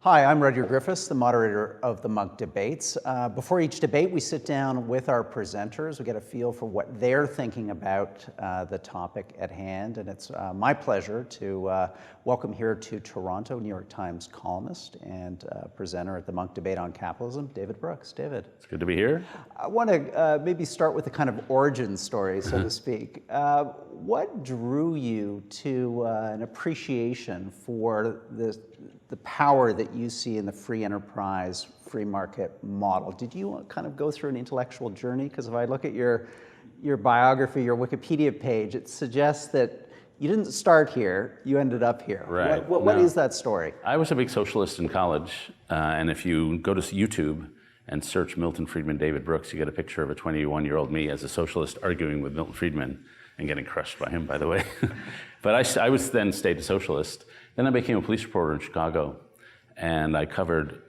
Hi, I'm Rudyard Griffiths, the moderator of the Munk debates. Before each debate, we sit down with our presenters. We get a feel for what they're thinking about the topic at hand. And it's my pleasure to welcome here to Toronto, New York Times columnist and presenter at the Munk debate on capitalism, David Brooks. David. It's good to be here. I want to maybe start with the kind of origin story, so to speak. What drew you to an appreciation for the power that you see in the free enterprise, free market model? Did you kind of go through an intellectual journey? Because if I look at your biography, your Wikipedia page, it suggests that you didn't start here, you ended up here. Right. What is that story? I was a big socialist in college, and if you go to YouTube and search Milton Friedman, David Brooks, you get a picture of a 21-year-old me as a socialist arguing with Milton Friedman and getting crushed by him, by the way. But I was then stayed a socialist. Then I became a police reporter in Chicago, and I covered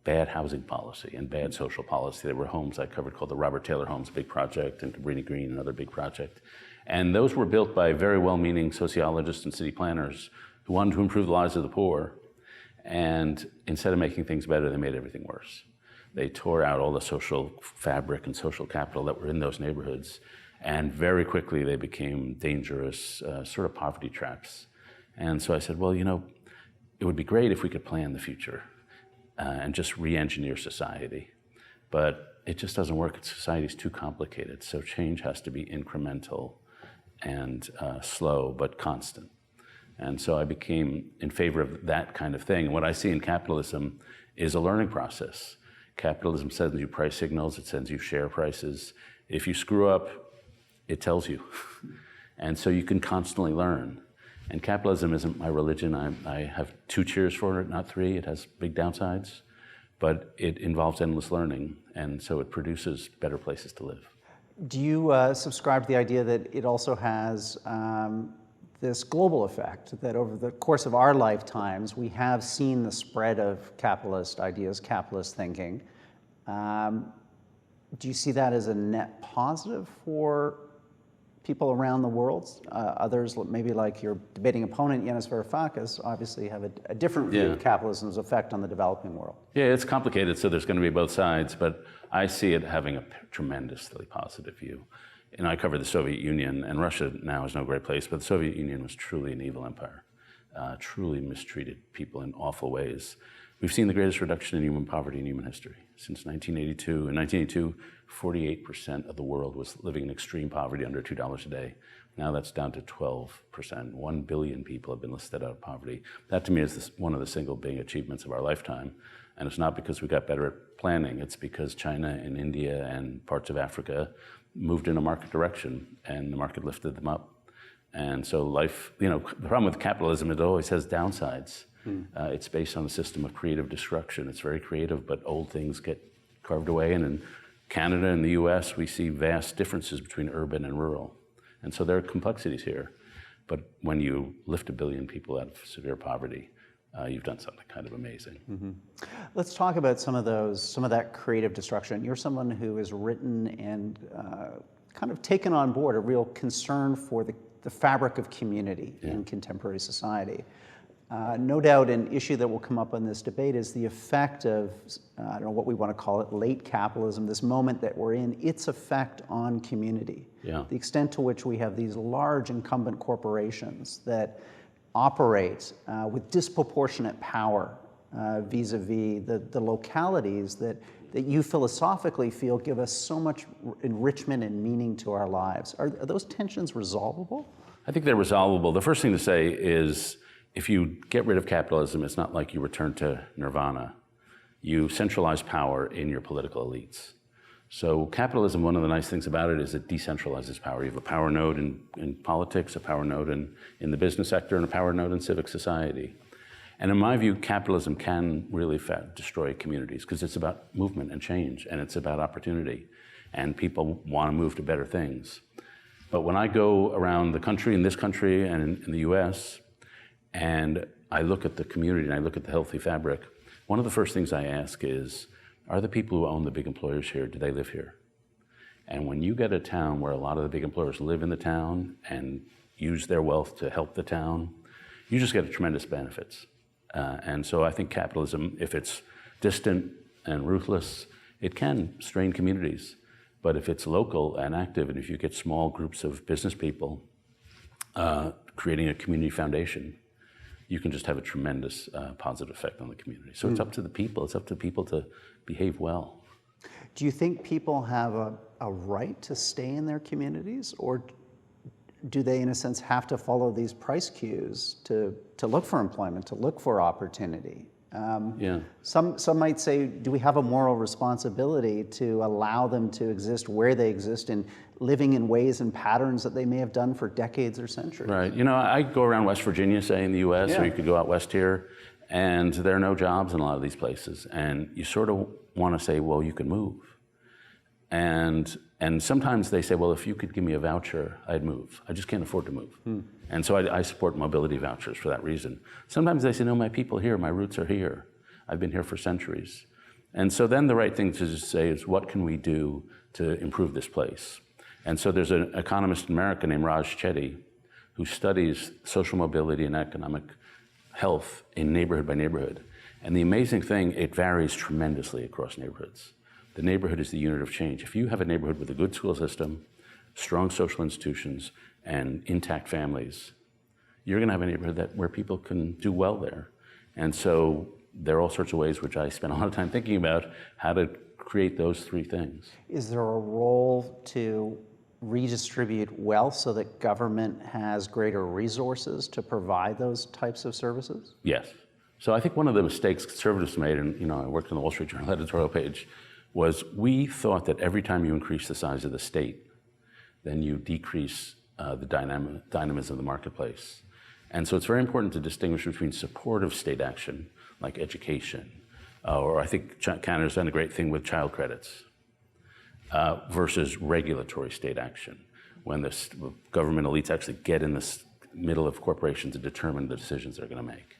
bad housing policy and bad social policy. There were homes I covered called the Robert Taylor Homes, a big project, and Cabrini Green, another big project. And those were built by very well-meaning sociologists and city planners who wanted to improve the lives of the poor. And instead of making things better, they made everything worse. They tore out all the social fabric and social capital that were in those neighborhoods. And very quickly, they became dangerous sort of poverty traps. And so I said, well, you know, it would be great if we could plan the future and just re-engineer society. But it just doesn't work. Society's too complicated. So change has to be incremental and slow, but constant. And so I became in favor of that kind of thing. And what I see in capitalism is a learning process. Capitalism sends you price signals. It sends you share prices. If you screw up, it tells you. And so you can constantly learn. And capitalism isn't my religion. I have 2 cheers for it, not 3. It has big downsides, but it involves endless learning, and so it produces better places to live. Do you subscribe to the idea that it also has this global effect, that over the course of our lifetimes, we have seen the spread of capitalist ideas, capitalist thinking? Do you see that as a net positive for people around the world? Others, maybe like your debating opponent, Yanis Varoufakis, obviously have a different view of capitalism's effect on the developing world. Yeah, it's complicated, so there's going to be both sides, but I see it having a tremendously positive view. And I covered the Soviet Union, and Russia now is no great place, but the Soviet Union was truly an evil empire, truly mistreated people in awful ways. We've seen the greatest reduction in human poverty in human history since 1982. In 1982, 48% of the world was living in extreme poverty, under $2 a day. Now that's down to 12%. 1 billion people have been listed out of poverty. That to me is one of the single big achievements of our lifetime. And it's not because we got better at planning, it's because China and India and parts of Africa moved in a market direction, and the market lifted them up. And so life, you know, the problem with capitalism, it always has downsides. It's based on a system of creative destruction. It's very creative, but old things get carved away. And in Canada and the US, we see vast differences between urban and rural. And so there are complexities here. But when you lift 1 billion people out of severe poverty, you've done something kind of amazing. Let's talk about some of that creative destruction. You're someone who has written and kind of taken on board a real concern for the fabric of community in contemporary society. No doubt an issue that will come up in this debate is the effect of, I don't know what we want to call it, late capitalism, this moment that we're in, its effect on community. The extent to which we have these large incumbent corporations that operate with disproportionate power vis-a-vis the localities that you philosophically feel give us so much enrichment and meaning to our lives. Are those tensions resolvable? I think they're resolvable. The first thing to say is, if you get rid of capitalism, it's not like you return to nirvana. You centralize power in your political elites. So capitalism, one of the nice things about it is it decentralizes power. You have a power node in politics, a power node in the business sector, and a power node in civic society. And in my view, capitalism can really destroy communities because it's about movement and change, and it's about opportunity. And people want to move to better things. But when I go around the country, in this country and in the US, and I look at the community and I look at the healthy fabric, one of the first things I ask is, are the people who own the big employers here, do they live here? And when you get a town where a lot of the big employers live in the town and use their wealth to help the town, you just get tremendous benefits. And so I think capitalism, if it's distant and ruthless, it can strain communities. But if it's local and active, and if you get small groups of business people creating a community foundation, you can just have a tremendous positive effect on the community. So it's up to the people. It's up to people to behave well. Do you think people have a right to stay in their communities, or do they, in a sense, have to follow these price cues to look for employment, to look for opportunity? Some might say, do we have a moral responsibility to allow them to exist where they exist and living in ways and patterns that they may have done for decades or centuries? Right. You know, I go around West Virginia, say, in the U.S., or you could go out west here, and there are no jobs in a lot of these places. And you sort of want to say, well, you can move. And sometimes they say, well, if you could give me a voucher, I'd move. I just can't afford to move. And so I support mobility vouchers for that reason. Sometimes they say, no, my people here, my roots are here. I've been here for centuries. And so then the right thing to just say is, what can we do to improve this place? And so there's an economist in America named Raj Chetty who studies social mobility and economic health in neighborhood by neighborhood. And the amazing thing, it varies tremendously across neighborhoods. The neighborhood is the unit of change. If you have a neighborhood with a good school system, strong social institutions, and intact families, you're going to have a neighborhood where people can do well there. And so there are all sorts of ways which I spend a lot of time thinking about how to create those three things. Is there a role to redistribute wealth so that government has greater resources to provide those types of services? Yes. So I think one of the mistakes conservatives made, and I worked on the Wall Street Journal editorial page, was we thought that every time you increase the size of the state, then you decrease the dynamism of the marketplace. And so it's very important to distinguish between supportive state action, like education, or I think Canada's done a great thing with child credits, versus regulatory state action, when the government elites actually get in the middle of corporations to determine the decisions they're going to make.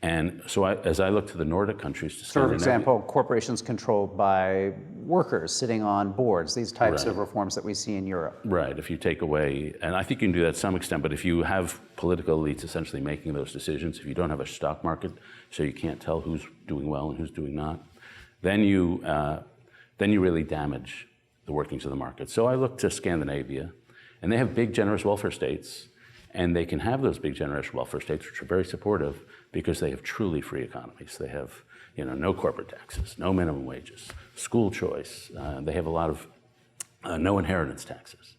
And so as I look to the Nordic countries, to for example, corporations controlled by workers sitting on boards, these types Right. of reforms that we see in Europe. Right, if you take away, and I think you can do that to some extent, but if you have political elites essentially making those decisions, if you don't have a stock market, so you can't tell who's doing well and who's doing not, then you really damage the workings of the market. So I look to Scandinavia, and they have big, generous welfare states, and they can have those big, generous welfare states, which are very supportive, because they have truly free economies. They have, no corporate taxes, no minimum wages, school choice. They have a lot of no inheritance taxes.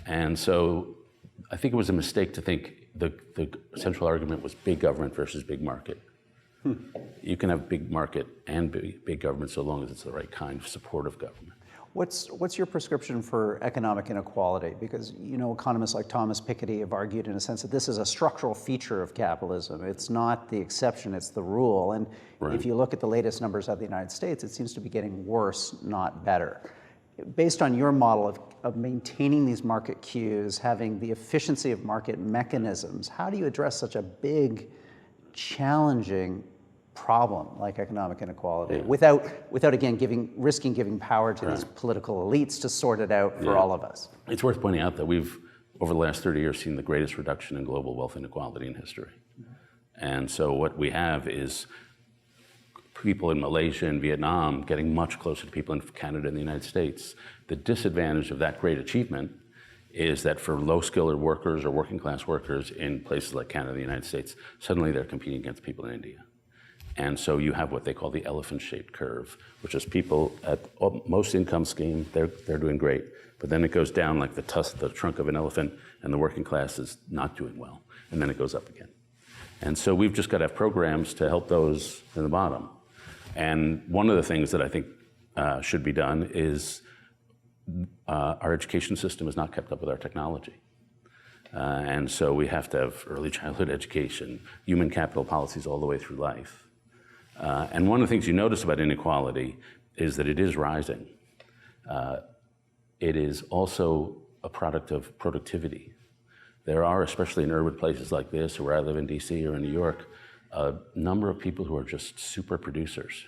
And so I think it was a mistake to think the central argument was big government versus big market. You can have big market and big government so long as it's the right kind of supportive government. What's your prescription for economic inequality? Because economists like Thomas Piketty have argued in a sense that this is a structural feature of capitalism. It's not the exception, it's the rule. And Right. if you look at the latest numbers out of the United States, it seems to be getting worse, not better. Based on your model of maintaining these market cues, having the efficiency of market mechanisms, how do you address such a big, challenging problem like economic inequality without again risking giving power to these political elites to sort it out for all of us? It's worth pointing out that we've, over the last 30 years, seen the greatest reduction in global wealth inequality in history. And so what we have is people in Malaysia and Vietnam getting much closer to people in Canada and the United States. The disadvantage of that great achievement is that for low-skilled workers or working-class workers in places like Canada and the United States, suddenly they're competing against people in India. And so you have what they call the elephant-shaped curve, which is people at most income scheme, they're doing great. But then it goes down like the trunk of an elephant, and the working class is not doing well. And then it goes up again. And so we've just got to have programs to help those in the bottom. And one of the things that I think should be done is our education system has not kept up with our technology. And so we have to have early childhood education, human capital policies all the way through life. And one of the things you notice about inequality is that it is rising. It is also a product of productivity. There are, especially in urban places like this, or where I live in DC or in New York, a number of people who are just super producers.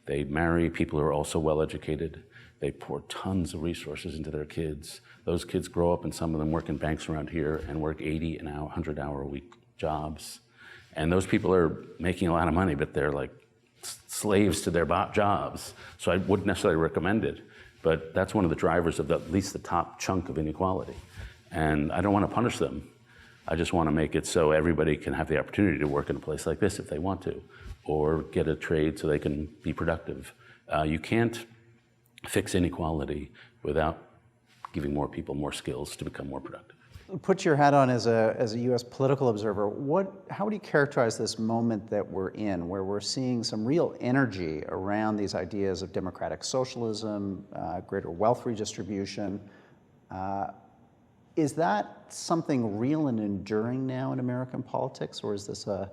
They marry people who are also well educated. They pour tons of resources into their kids. Those kids grow up, and some of them work in banks around here and work 80 and 100-hour a week jobs. And those people are making a lot of money, but they're like slaves to their jobs. So I wouldn't necessarily recommend it. But that's one of the drivers of at least the top chunk of inequality. And I don't want to punish them. I just want to make it so everybody can have the opportunity to work in a place like this if they want to, or get a trade so they can be productive. You can't fix inequality without giving more people more skills to become more productive. Put your hat on as a U.S. political observer. How would you characterize this moment that we're in, where we're seeing some real energy around these ideas of democratic socialism, greater wealth redistribution? Is that something real and enduring now in American politics, or is this a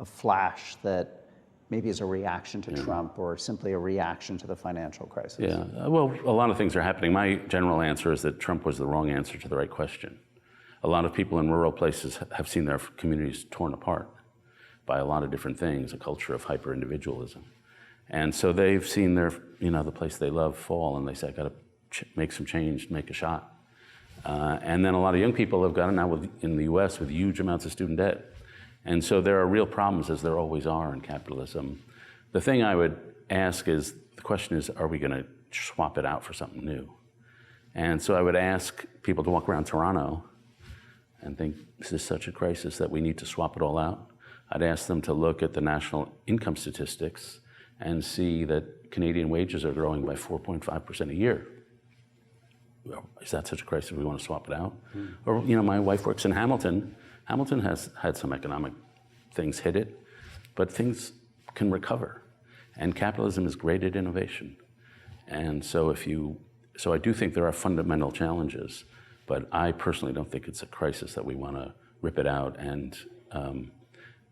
flash that maybe is a reaction to Trump or simply a reaction to the financial crisis? Yeah, well, a lot of things are happening. My general answer is that Trump was the wrong answer to the right question. A lot of people in rural places have seen their communities torn apart by a lot of different things, a culture of hyper-individualism. And so they've seen their, the place they love fall, and they say, I got to make some change, make a shot. And then a lot of young people have gotten out in the US with huge amounts of student debt. And so there are real problems, as there always are in capitalism. The thing I would ask is, the question is, are we going to swap it out for something new? And so I would ask people to walk around Toronto and think, is this such a crisis that we need to swap it all out? I'd ask them to look at the national income statistics and see that Canadian wages are growing by 4.5% a year. Well, is that such a crisis we want to swap it out? Or, my wife works in Hamilton. Hamilton has had some economic things hit it, but things can recover. And capitalism is great at innovation. And so I do think there are fundamental challenges, but I personally don't think it's a crisis that we want to rip it out and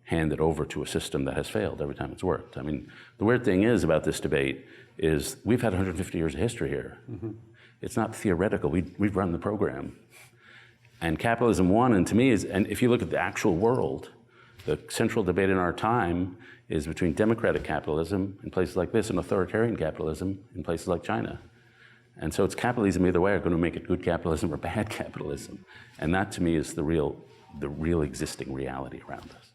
hand it over to a system that has failed every time it's worked. I mean, the weird thing is about this debate is we've had 150 years of history here. It's not theoretical. We've run the program. And capitalism won, and to me, and if you look at the actual world, the central debate in our time is between democratic capitalism in places like this and authoritarian capitalism in places like China. And so it's capitalism either way are going to make it good capitalism or bad capitalism. And that to me is the real existing reality around us.